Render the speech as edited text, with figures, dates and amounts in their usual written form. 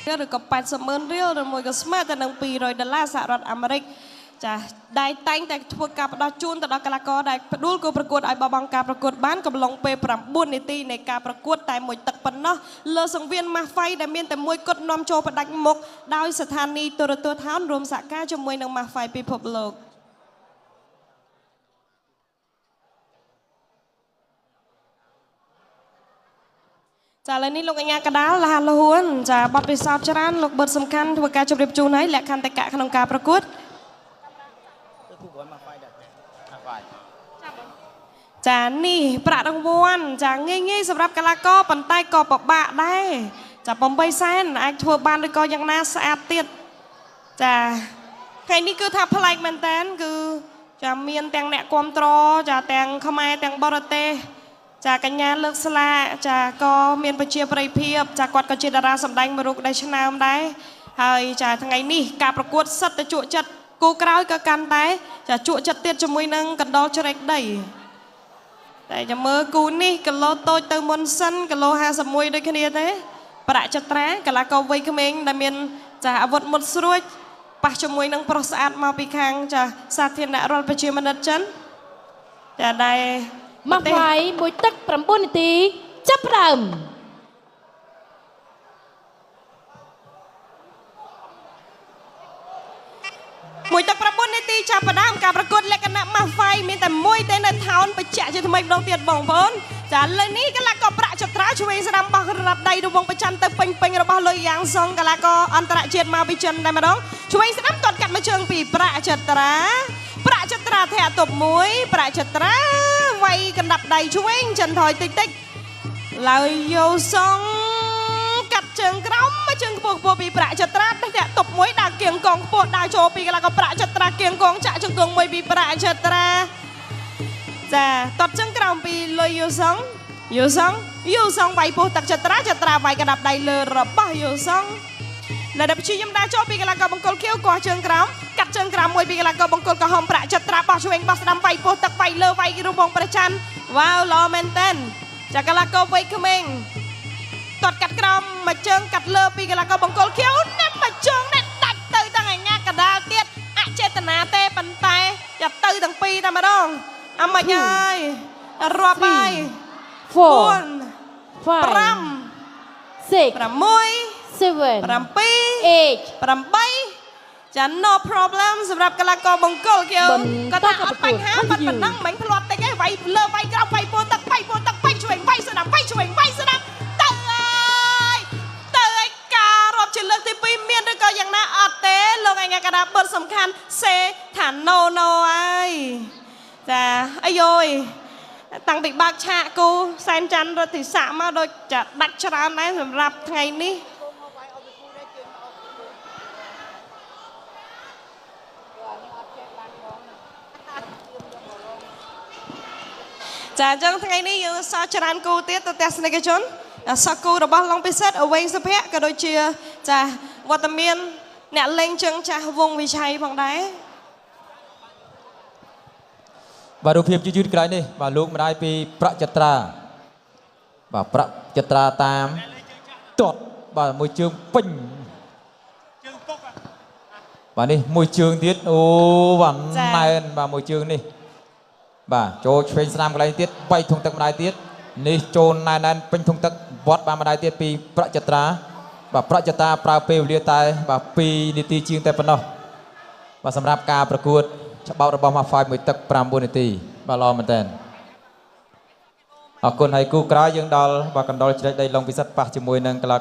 rồi có 80,000 រៀល rồi មួយក៏ស្មើទៅនឹង$200 សហរដ្ឋអាមេរិក ចាដែលតែងតែធ្វើការផ្ដល់ជូនទៅដល់កីឡាករដែលផ្ដួលគូប្រកួតឲ្យបបង់ការប្រកួតបានកំឡុងពេល9នាទីនៃការប្រកួតតែមួយទឹកប៉ុណ្ណោះលើសង្វៀនម៉ាស់ហ្វៃដែលមានតែមួយគត់នាំចូលផ្ដាច់មុខដោយស្ថានីយទូរទស្សន៍ថោនរួមសហការជាមួយនឹងម៉ាស់ហ្វៃពិភពលោកចាឥឡូវនេះលោកអញ្ញាកដាលលះលហួនចាបទពិសោធន៍ច្រើនលោកបិទសំខាន់ធ្វើការជម្រាបជូនឲ្យលក្ខន្តិកៈក្នុងការប្រកួតចានេះប្រាក់រង្វាន់ចាងាយសម្រាប់កីឡាករប៉ុន្តែក៏ពិបាកដែរចា800,000អាចធ្វើបានឬក៏យ៉ាងណាស្អាតទៀតចាថ្ងៃនេះគឺថាប្លែកមែនតើគឺចាមានទាំងអ្នកគាំទ្រចាទាំងខ្មែរទាំងបរទេសចាកញ្ញាលើកស្លាចាក៏មានប្រជាប្រិយភាពចាគាត់ក៏ជាតារាសម្ដែងមួយរូបដែលឆ្នើមដែរហើយចាថ្ងៃនេះការប្រកួតសិតតែជក់ចិត្តគូក្រោយក៏កាន់តែចាជក់ចិត្តទៀតជាមួយនឹងកណ្ដុរជ្រែកដីតែចាំមើលគូនេះគីឡូតូចទៅមុនសិនគីឡូ51ដូចគ្នាទេប្រាក់ចត្រាកីឡាករវ័យក្មេងដែលមានចាអាវុធមុតស្រួចប៉ះជាមួយនឹងប្រុសស្អាតមកពីខាងចាសាធារណរដ្ឋប្រជាមានិតចិនចាដែលម៉ាស់ហ្វៃមួយទឹក9នាទីចាប់ផ្ដើមមួយទឹក9នាទីចាប់ផ្ដើមការប្រកួតលក្ខណៈម៉ាស់ហ្វៃមានតែមួយទេនៅថោនបញ្ជាក់ជាថ្មីម្ដងទៀតបងប្អូនចាឥឡូវនេះកីឡាករប្រាក់ចត្រាឆ្វេងស្ដាំបោះរ៉ាប់ដៃរវងប្រចាំទៅពេញរបស់លុយយ៉ាងសុងកីឡាករអន្តរជាតិមកពីចិនតែម្ដងឆ្វេងស្ដាំគាត់កាត់មកជើងពីប្រាក់ចត្រាធាក់ទប់មួយប្រាក់ចត្រាវាយកណ្ដាប់ដៃឆ្វេងចិនថយតិចឡើយយោសុងកាត់ជើងក្រោមមកជើងខ្ពស់ពីប្រាក់ចត្រាធាក់ទប់មួយដើរគៀងកងខ្ពស់ដើរចូលពីកីឡាករប្រាក់ចត្រាគៀងកងចាក់ជង្គង់មួយពីប្រាក់ចត្រាចាតត់ជើងក្រោមពីលុយយោសុងវាយពោះទឹកចត្រាវាយកណ្ដាប់ដៃលើរបស់យោសុងនៅដល់ព្យាយាមដើរចូលពីកីឡាករបង្គោលខៀវកោះជើងក្រោមកាត់ជើងក្រោមមួយពីកីឡាករបង្គោលក្រហមប្រាក់ចត្រាបោះឆ្វេងបោះស្ដាំវាយពោះទឹកវាយលើវាយរូបវងប្រច័នវ៉ាវល្អមែនតើចាកីឡាករវ័យក្មេងតត់កាត់ក្រោមមួយជើងកាត់លើពីកីឡាករបង្គោលខៀវណាត់មួយជើងនេះដាច់ទៅទាំងអញ្ញាកដាលទៀតអចេតនាទេប៉ុន្តែចាប់ទៅទាំងពីរតែម្ដងអមិញហើយរាប់ហើយ4 ចា no problem សម្រាប់កីឡាករបង្គោលខៀវគាត់ថាអត់បញ្ហាប៉ុណ្ណឹងមិនផ្លាត់តិចទេវាយលើវាយក្រោមវាយពោះទឹកវាយឆ្វេងវាយស្ដាំទៅហើយការរាប់ជាលើកទី2មានឬក៏យ៉ាងណាអត់ទេលោកអញ្ញាកដាបទសំខាន់សេថា no ហើយចាអាយយតាំងពីបើកឆាកគូសែនច័ន្ទរតិស័កមកដូចចាដាច់ច្រើនដែរសម្រាប់ថ្ងៃនេះចាអញ្ចឹងថ្ងៃនេះយើងសល់ច្រើនគូទៀតទៅទស្សនិកជនសកគូរបស់ឡុងពិសិដ្ឋអវែងសុភ័ក្រក៏ដូចជាចាវត្តមានអ្នកលេងជើងចាស់វងវិឆ័យផងដែរបាទរូបភាពយឺតក្រោយនេះបាទលោកម្ដាយពីប្រាក់ចត្រាបាទប្រាក់ចត្រាតាមទាត់បាទមួយជើងពេញជើងពុកបាទនេះមួយជើងទៀតអូវ៉ាន់ណែនបាទមួយជើងនេះបាទចូលឆ្វេងស្ដាំកន្លែងទៀតវាយធុងទឹកម្ដាយទៀតនេះចូលណែនពេញធុងទឹកវត្តបានម្ដាយទៀតពីប្រាក់ចត្រាបាទប្រាក់ចត្រាប្រើពេលវេលាតែបាទ2នាទីជាងតែប៉ុណ្ណោះបាទសម្រាប់ការប្រកួតច្បោតរបស់ម៉ាហ្វៃមួយទឹក9នាទីបាទល្អមែនតើអរគុណហើយគូក្រោយយើងដល់បាទកណ្ដុរជ្រែកដីឡុងពិសិដ្ឋប៉ះជាមួយនឹងកីឡា